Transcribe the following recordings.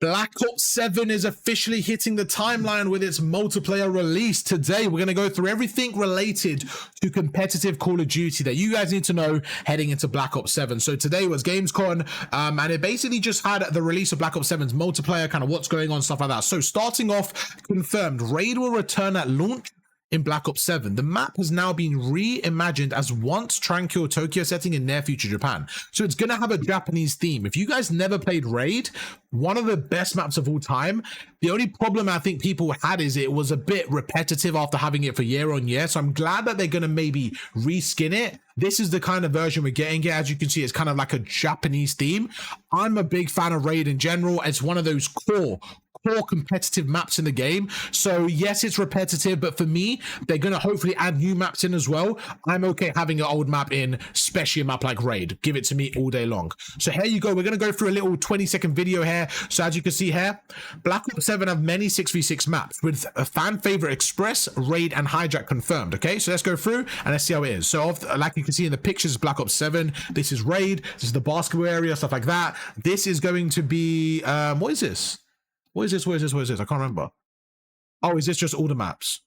Black Ops 7 is officially hitting the timeline with its multiplayer release. Today, we're going to go through everything related to competitive Call of Duty that you guys need to know heading into Black Ops 7. So today was Gamescom, and it basically just had the release of Black Ops 7's multiplayer, kind of what's going on, stuff like that. So starting off, confirmed, Raid will return at launch in Black Ops 7. The map has now been reimagined as once tranquil Tokyo setting in near future Japan. So it's going to have a Japanese theme. If you guys never played Raid, one of the best maps of all time. The only problem I think people had is it was a bit repetitive after having it for year on year. So I'm glad that they're going to maybe reskin it. This is the kind of version we're getting. As you can see, it's kind of like a Japanese theme. I'm a big fan of Raid in general. It's one of those core competitive maps in the game. So yes, it's repetitive, but for me, they're going to hopefully add new maps in as well. I'm okay having an old map in, especially a map like Raid. Give it to me all day long. So here you go. We're going to go through a little 20-second video here. So as you can see here, Black Ops 7 have many 6v6 maps with a fan favorite Express, Raid, and Hijack confirmed. Okay, so let's go through and let's see how it is. So like you can see in the pictures, Black Ops 7, this is Raid, this is the basketball area, stuff like that. This is going to be, what is this? What is this? I can't remember. Oh, is this just all the maps?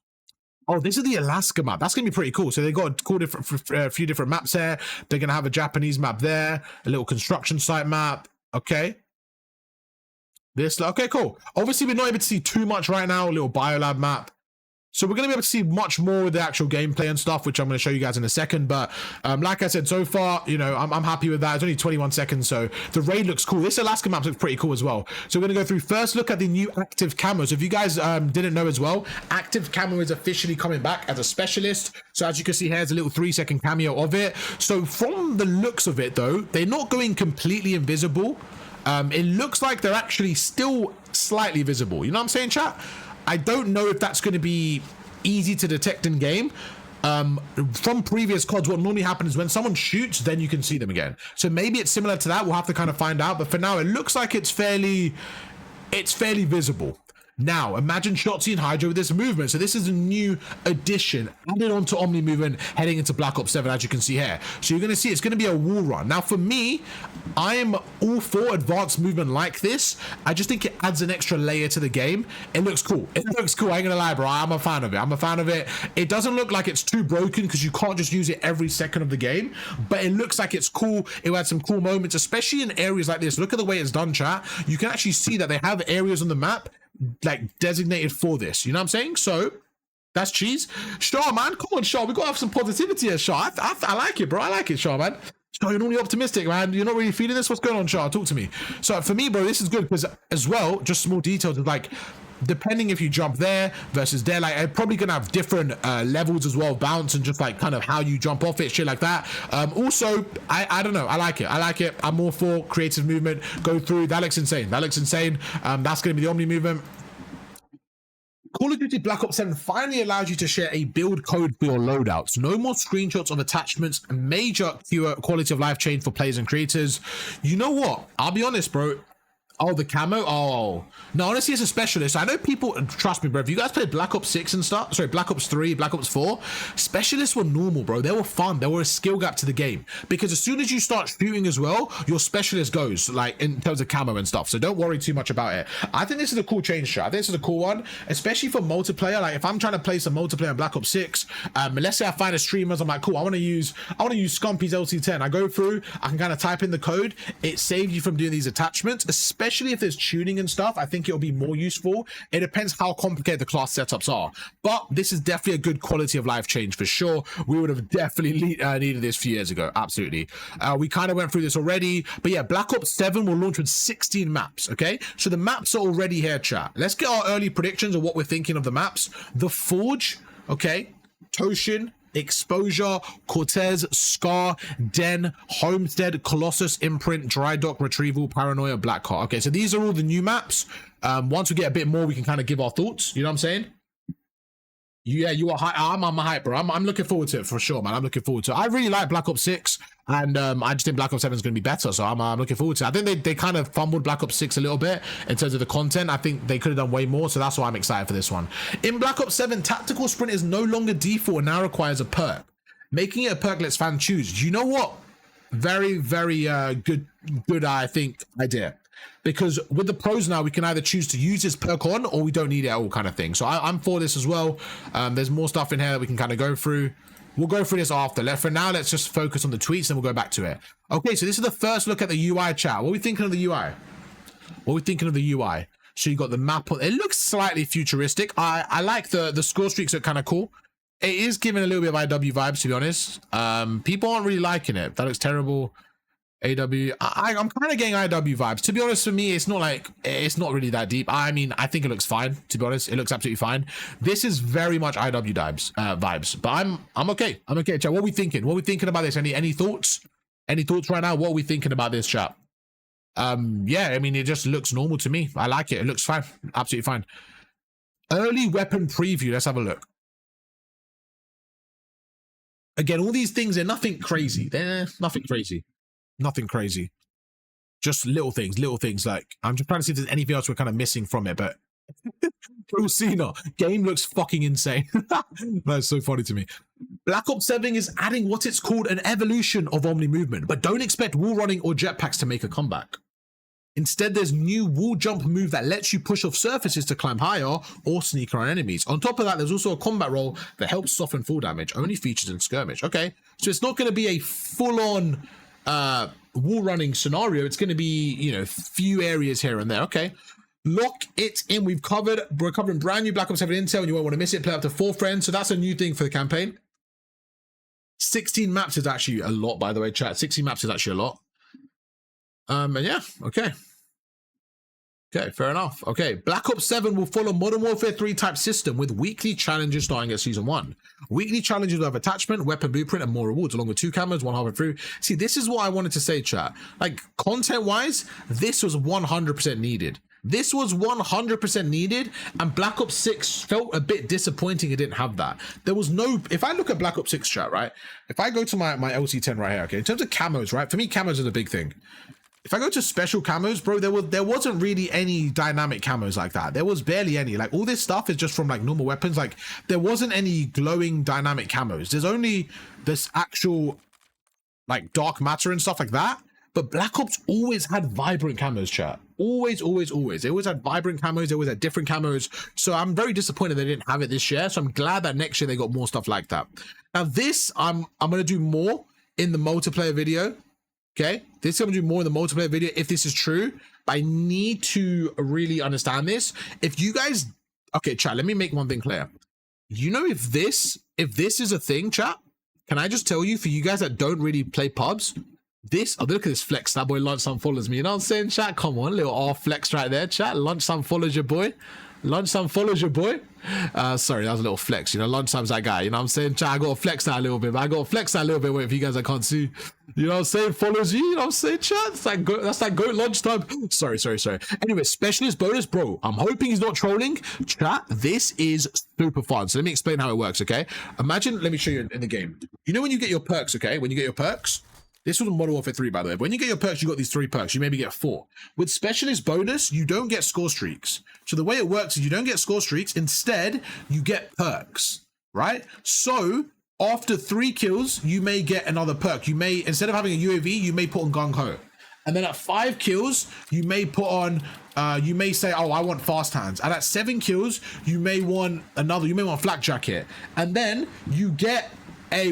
Oh, this is the Alaska map. That's going to be pretty cool. So they got a few different maps here. They're going to have a Japanese map there, a little construction site map. Okay. Okay, cool. Obviously, we're not able to see too much right now. A little biolab map. So we're going to be able to see much more with the actual gameplay and stuff, which I'm going to show you guys in a second. But like I said, so far, you know, I'm happy with that. It's only 21 seconds, so the Raid looks cool. This Alaska map looks pretty cool as well. So we're going to go through first look at the new active camo. So if you guys didn't know as well, active camo is officially coming back as a specialist. So as you can see, here's a little 3-second cameo of it. So from the looks of it, though, they're not going completely invisible. It looks like they're actually still slightly visible. You know what I'm saying, chat? I don't know if that's going to be easy to detect in game. From previous CODs, what normally happens is when someone shoots, then you can see them again. So maybe it's similar to that. We'll have to kind of find out. But for now, it looks like it's fairly visible. Now, imagine Shotzi and Hydra with this movement. So this is a new addition added onto Omni movement heading into Black Ops 7, as you can see here. So you're going to see it's going to be a wall run. Now, for me, I am all for advanced movement like this. I just think it adds an extra layer to the game. It looks cool. It looks cool. I ain't going to lie, bro. I'm a fan of it. It doesn't look like it's too broken because you can't just use it every second of the game. But it looks like it's cool. It had some cool moments, especially in areas like this. Look at the way it's done, chat. You can actually see that they have areas on the map like designated for this, you know what I'm saying? So that's cheese. Shaw, man, come on, Shaw, we gotta have some positivity here, Shaw. I like it, bro. I like it, Shaw, man. Shaw, you're normally optimistic, man. You're not really feeling this. What's going on, Shaw? Talk to me. So for me, bro, this is good because as well, just small details of like, depending if you jump there versus there, like I'm probably gonna have different levels as well, bounce and just like kind of how you jump off it, shit like that. Also, I don't know, I like it. I'm all for creative movement. Go through, that looks insane. That's gonna be the Omni movement. Call of Duty Black Ops 7 finally allows you to share a build code for your loadouts. No more screenshots of attachments, major quality of life change for players and creators. You know what? I'll be honest, bro. Oh, the camo? Oh. No, honestly, as a specialist, I know people, trust me, bro, if you guys played Black Ops 6 and stuff, sorry, Black Ops 3, Black Ops 4, specialists were normal, bro. They were fun. They were a skill gap to the game. Because as soon as you start shooting as well, your specialist goes, like, in terms of camo and stuff. So don't worry too much about it. I think this is a cool change, chat. I think this is a cool one, especially for multiplayer. Like, if I'm trying to play some multiplayer in Black Ops 6, let's say I find a streamer, I'm like, cool, I want to use Scumpy's LC10. I go through, I can kind of type in the code. It saves you from doing these attachments, especially if there's tuning and stuff. I think it'll be more useful. It depends how complicated the class setups are, but this is definitely a good quality of life change for sure. We would have definitely needed this a few years ago. Absolutely. We kind of went through this already, but yeah, Black Ops 7 will launch with 16 maps. Okay, so the maps are already here, chat. Let's get our early predictions of what we're thinking of the maps. The Forge, okay, Toshin, Exposure, Cortez, Scar, Den, Homestead, Colossus, Imprint, Dry Dock, Retrieval, Paranoia, Black Heart. Okay, so these are all the new maps. Once we get a bit more, we can kind of give our thoughts. You know what I'm saying? Yeah, you are hype. I'm hype, bro. I'm looking forward to it for sure, man. I'm looking forward to it. I really like Black Ops 6, and I just think Black Ops 7 is going to be better, so I'm looking forward to it. I think they kind of fumbled Black Ops 6 a little bit in terms of the content. I think they could have done way more, so that's why I'm excited for this one. In Black Ops 7, Tactical Sprint is no longer default and now requires a perk. Making it a perk lets fans choose. You know what? Very, very good, I think, idea. because with the pros now, we can either choose to use this perk on or we don't need it at all kind of thing. So I'm for this as well. There's more stuff in here that we can kind of go through. We'll go through this after. For now, let's just focus on the tweets and we'll go back to it. Okay, so this is the first look at the UI, chat. What are we thinking of the UI? What are we thinking of the UI? So you got the map on. It looks slightly futuristic. I like the score streaks are kind of cool. It is giving a little bit of IW vibes, to be honest. People aren't really liking it. That looks terrible. AW. I'm kind of getting IW vibes. To be honest, for me, it's not really that deep. I mean, I think it looks fine. To be honest, it looks absolutely fine. This is very much IW vibes. But I'm okay. I'm okay, chat. What are we thinking? What are we thinking about this? Any thoughts? Any thoughts right now? What are we thinking about this, chat? Yeah, I mean, it just looks normal to me. I like it. It looks fine. Absolutely fine. Early weapon preview. Let's have a look. Again, all these things are nothing crazy. They're nothing crazy. Nothing crazy. Just little things. Like, I'm just trying to see if there's anything else we're kind of missing from it, but Cena, game looks fucking insane. That's so funny to me. Black Ops 7 is adding what it's called an evolution of Omni movement, but don't expect wall running or jetpacks to make a comeback. Instead, there's new wall jump move that lets you push off surfaces to climb higher or sneak around enemies. On top of that, there's also a combat role that helps soften fall damage, only features in skirmish. Okay, so it's not going to be a full-on wall running scenario. It's going to be, you know, few areas here and there. Okay, lock it in. We're covering brand new Black Ops 7 intel, and you won't want to miss it. Play up to 4 friends, so that's a new thing for the campaign. 16 maps is actually a lot, by the way, chat. 16 maps is actually a lot. And yeah, okay, fair enough. Okay, Black Ops 7 will follow Modern Warfare 3 type system with weekly challenges starting at Season 1. Weekly challenges will have attachment, weapon blueprint, and more rewards, along with 2 cameras, one halfway through. See, this is what I wanted to say, chat. Like, content-wise, this was 100% needed. This was 100% needed, and Black Ops 6 felt a bit disappointing it didn't have that. There was no... If I look at Black Ops 6, chat, right? If I go to my LC10 right here, okay? In terms of camos, right? For me, camos are the big thing. If I go to special camos, bro, there wasn't really any dynamic camos like that. There was barely any. Like, all this stuff is just from, like, normal weapons. Like, there wasn't any glowing dynamic camos. There's only this actual, like, dark matter and stuff like that. But Black Ops always had vibrant camos, chat. Always. They always had vibrant camos. They always had different camos. So I'm very disappointed they didn't have it this year. So I'm glad that next year they got more stuff like that. Now, this, I'm going to do more in the multiplayer video. Okay, this is going to do more in the multiplayer video if this is true, but I need to really understand this. If you guys, okay, chat, let me make one thing clear. You know, if this is a thing, chat, can I just tell you, for you guys that don't really play pubs, this, oh, look at this flex. That boy Lunchtime follows me. You know what I'm saying, chat? Come on, little R flex right there, chat. Lunchtime follows your boy. Lunchtime follows your boy. Sorry, that was a little flex. You know, Lunchtime's that guy. You know what I'm saying? Chat, I got to flex that a little bit. But I got to flex that a little bit. Wait, for you guys that can't see. You know what I'm saying? Follows you. You know what I'm saying, chat? That's that goat Lunchtime. Sorry. Anyway, specialist bonus, bro. I'm hoping he's not trolling. Chat, this is super fun. So let me explain how it works, okay? Imagine, let me show you in the game. You know when you get your perks, okay? When you get your perks, this was Modern Warfare 3, by the way. But when you get your perks, you got these 3 perks. You maybe get 4. With specialist bonus, you don't get score streaks. So the way it works is you don't get score streaks. Instead, you get perks, right? So after 3 kills, you may get another perk. You may, instead of having a UAV, you may put on Gung Ho. And then at 5 kills, you may put on, you may say, oh, I want fast hands. And at 7 kills, you may want flak jacket. And then you get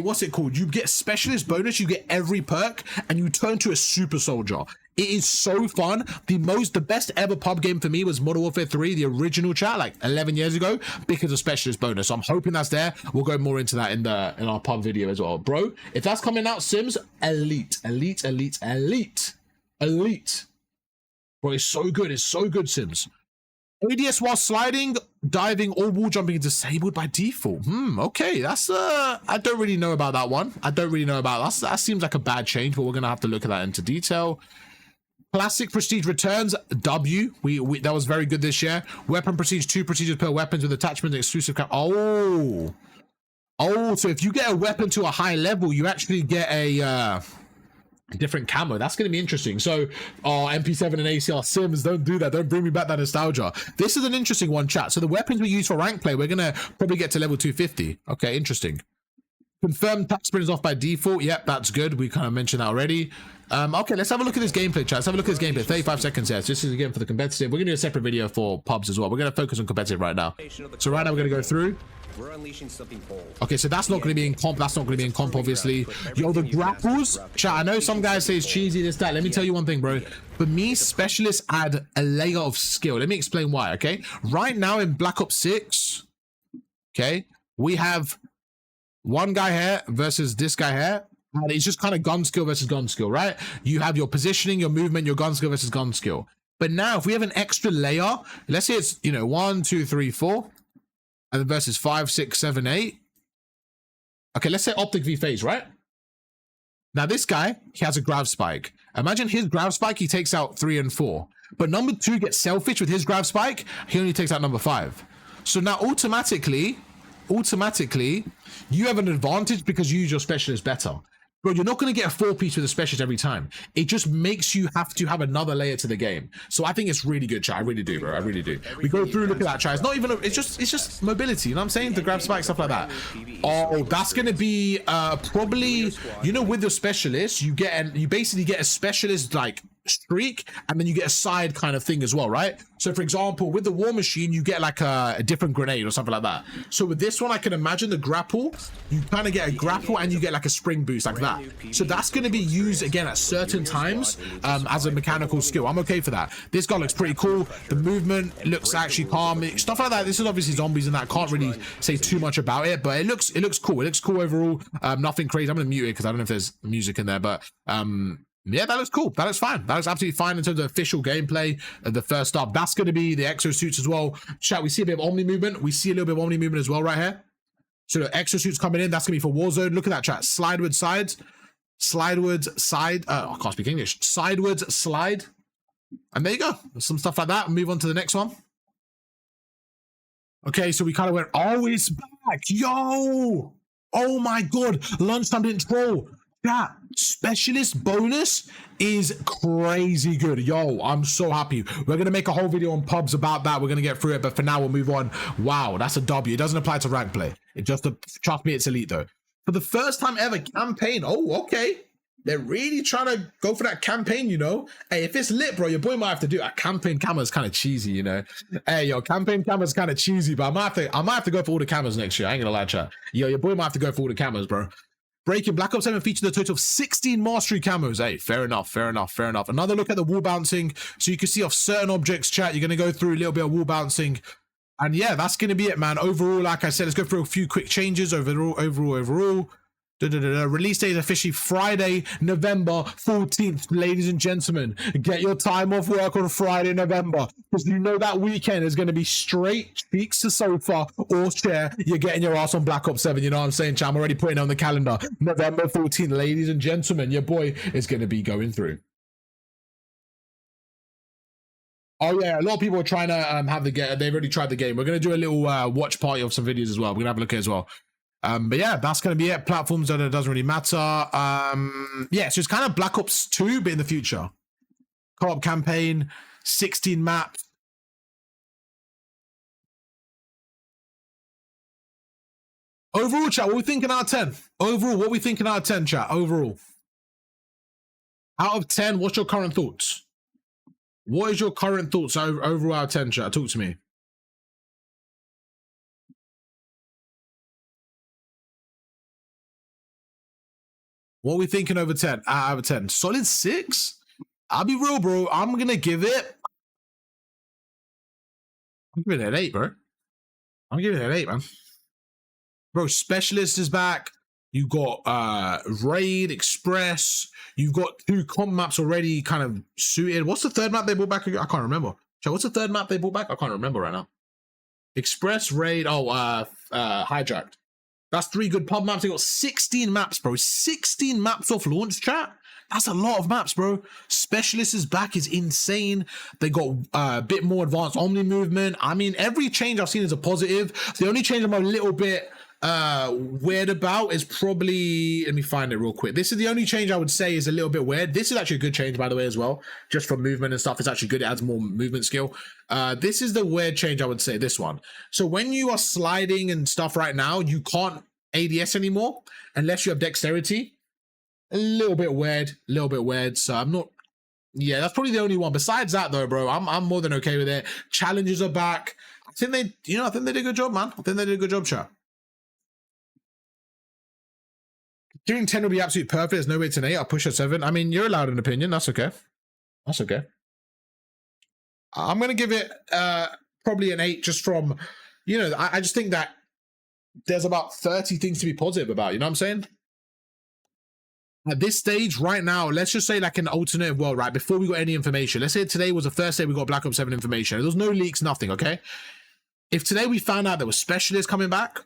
what's it called? You get specialist bonus, you get every perk, and you turn to a super soldier. It is so fun. The best ever pub game for me was Modern Warfare 3, the original, chat, like 11 years ago, because of specialist bonus. So I'm hoping that's there. We'll go more into that in our pub video as well. Bro, if that's coming out, Sims, elite. Bro, it's so good. It's so good, Sims. ADS while sliding, diving, or wall jumping is disabled by default. Okay, that's I don't really know about that one. That seems like a bad change, but we're gonna have to look at that into detail. Classic prestige returns, W. That was very good this year. Weapon prestige, 2 prestiges per weapons with attachment and exclusive so if you get a weapon to a high level, you actually get a different camo. That's going to be interesting. So MP7 and ACR Sims, don't do that. Don't bring me back that nostalgia. This is an interesting one, chat. So the weapons we use for rank play, we're going to probably get to level 250. Okay, interesting. Confirmed tax sprint is off by default. Yep, that's good. We kind of mentioned that already. Okay, let's have a look at this gameplay, chat. Let's have a look at this gameplay. 35 seconds here. So this is again for the competitive. We're gonna do a separate video for pubs as well. We're gonna focus on competitive right now. So right now we're gonna go through. We're unleashing something bold. Okay, so that's not going to be in comp. That's not going to be in comp, obviously. Yo, the grapples. Chat, I know some guys say it's cheesy, this, that. Let me tell you one thing, bro. For me, specialists add a layer of skill. Let me explain why, okay? Right now in Black Ops 6, okay, we have one guy here versus this guy here. And it's just kind of gun skill versus gun skill, right? You have your positioning, your movement, your gun skill versus gun skill. But now, if we have an extra layer, let's say it's, 1, 2, 3, 4. And then versus 5, 6, 7, 8. Okay, let's say optic v phase, right? Now this guy, he has a grav spike. Imagine his grav spike, he takes out 3 and 4. But number 2 gets selfish with his grav spike, he only takes out number 5. So now automatically, you have an advantage because you use your specialist better. Bro, you're not going to get a 4-piece with a specialist every time. It just makes you have to have another layer to the game. So I think it's really good, chat. I really do, bro. I really do. We go through, look at that, chat. It's not even, it's just mobility. You know what I'm saying? The grab spike, stuff like that. Oh, that's going to be probably, with the specialist, you basically get a specialist like streak, and then you get a side kind of thing as well, right? So for example, with the war machine, you get like a different grenade or something like that. So with this one, I can imagine the grapple, you kind of get a grapple and you get like a spring boost like that. So that's going to be used again at certain times as a mechanical skill. I'm okay for that. This guy looks pretty cool. The movement looks actually calm, stuff like that. This is obviously zombies and that, can't really say too much about it, but it looks cool. It looks cool overall. Nothing crazy. I'm gonna mute it because I don't know if there's music in there, but yeah, that looks cool. That looks fine. That looks absolutely fine in terms of official gameplay. The first up, that's going to be the exosuits as well. Chat, we see a bit of omni movement. We see a little bit of omni movement as well right here. So the exosuits coming in. That's going to be for Warzone. Look at that, chat. Slidewards sides. Slidewards side. I can't speak English. Sidewards slide. And there you go. Some stuff like that. Move on to the next one. Okay, so we kind of went, oh, it's back. Yo. Oh my God. Lunchtime didn't troll. That specialist bonus is crazy good. Yo, I'm so happy. We're going to make a whole video on pubs about that. We're going to get through it, but for now we'll move on. Wow, that's a W. It doesn't apply to rank play. It just, trust me, it's elite though. For the first time ever, campaign. Oh, okay. They're really trying to go for that campaign, Hey, if it's lit, bro, your boy might have to do it. A campaign camera is kind of cheesy, Hey, yo, campaign camera is kind of cheesy, but I might have to go for all the cameras next year. I ain't gonna lie, chat. Yo, your boy might have to go for all the cameras, bro. Breaking Black Ops 7 featured a total of 16 mastery camos. Hey, fair enough. Another look at the wall bouncing. So you can see off certain objects, chat. You're going to go through a little bit of wall bouncing. And yeah, that's going to be it, man. Overall, like I said, let's go through a few quick changes. Overall. Release date is officially Friday, November 14th. Ladies and gentlemen, get your time off work on Friday, November, because that weekend is going to be straight cheeks to sofa or chair. You're getting your ass on Black Ops 7. You know what I'm saying, chat? I'm already putting it on the calendar. November 14th, ladies and gentlemen, your boy is going to be going through. Oh yeah, a lot of people are trying to have the game. They've already tried the game. We're going to do a little watch party of some videos as well. We're going to have a look at it as well. But yeah, that's going to be it. Platforms, that it doesn't really matter. Yeah, so it's kind of Black Ops 2, but in the future. Co-op campaign, 16 maps. Overall, chat, what are we thinking out of 10? Overall, what are we thinking out of 10, chat? Overall. Out of 10, what's your current thoughts? What is your current thoughts overall out of 10, chat? Talk to me. What are we thinking over 10? Out of 10. Solid 6? I'll be real, bro. I'm going to give it... I'm giving it an 8, bro. I'm giving it an 8, man. Bro, Specialist is back. You got Raid, Express. You've got 2 comp maps already kind of suited. What's the third map they brought back? I can't remember. So what's the third map they brought back? I can't remember right now. Express, Raid. Oh, Hijacked. That's 3 good pub maps. They got 16 maps, bro. 16 maps off launch, chat. That's a lot of maps, bro. Specialist is back is insane. They got a bit more advanced Omni movement. I mean, every change I've seen is a positive. The only change I'm a little bit weird about is probably, let me find it real quick. This is the only change I would say is a little bit weird. This is actually a good change, by the way, as well. Just for movement and stuff, it's actually good. It adds more movement skill. This is the weird change I would say, this one. So when you are sliding and stuff right now, you can't ADS anymore unless you have dexterity. a little bit weird. So I'm not. Yeah, that's probably the only one. Besides that, though, bro, I'm more than okay with it. Challenges are back. I think they did a good job, man. I think they did a good job, chat. Doing 10 will be absolutely perfect. There's no way it's an 8. I'll push at 7. I mean, you're allowed an opinion. That's okay. That's okay. I'm going to give it probably an 8 just from, you know, I just think that there's about 30 things to be positive about. You know what I'm saying? At this stage, right now, let's just say like an alternative world, right? Before we got any information. Let's say today was the first day we got Black Ops 7 information. There was no leaks, nothing, okay? If today we found out there were specialists coming back,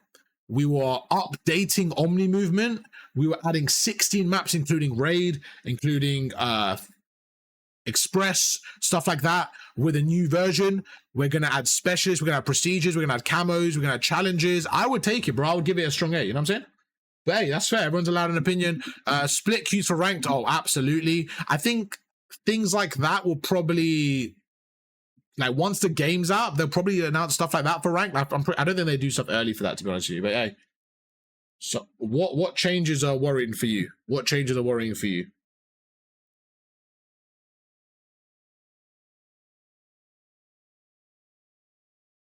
we were updating Omni movement, we were adding 16 maps, including Raid, including Express, stuff like that, with a new version. We're going to add specialists, we're going to have procedures, we're going to add camos, we're going to add challenges. I would take it, bro. I would give it a strong 8, you know what I'm saying? But hey, that's fair. Everyone's allowed an opinion. Split queues for ranked. Oh, absolutely. I think things like that will probably, like, once the game's out, they'll probably announce stuff like that for ranked. I don't think they do stuff early for that, to be honest with you. But hey, so what changes are worrying for you? What changes are worrying for you?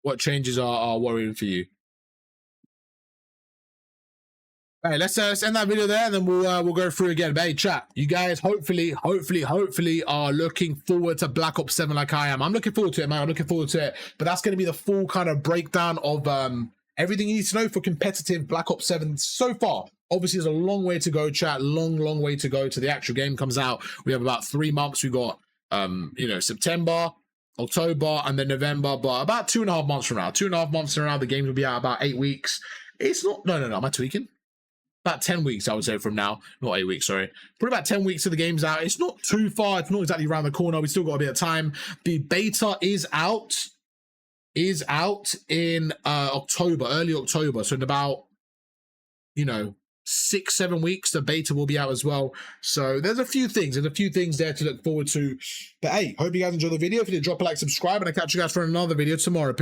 What changes are worrying for you? All right, let's end that video there, and then we'll go through again. But hey, chat, you guys hopefully are looking forward to Black Ops 7 like I am. I'm looking forward to it, man. I'm looking forward to it. But that's going to be the full kind of breakdown of everything you need to know for competitive Black Ops 7 so far. Obviously, there's a long way to go, chat. Long way to go till the actual game comes out. We have about 3 months. We got you know, September, October, and then November. But about 2.5 months from now, 2.5 months from now, the game will be out about 8 weeks. It's not. No. Am I tweaking? About 10 weeks, I would say, from now. Not 8 weeks, sorry. Probably about 10 weeks till the game's out. It's not too far. It's not exactly around the corner. We still got a bit of time. The beta is out in October, early October. So in about, you know, 6-7 weeks, the beta will be out as well. So there's a few things. There's a few things there to look forward to. But hey, hope you guys enjoyed the video. If you did, drop a like, subscribe, and I'll catch you guys for another video tomorrow.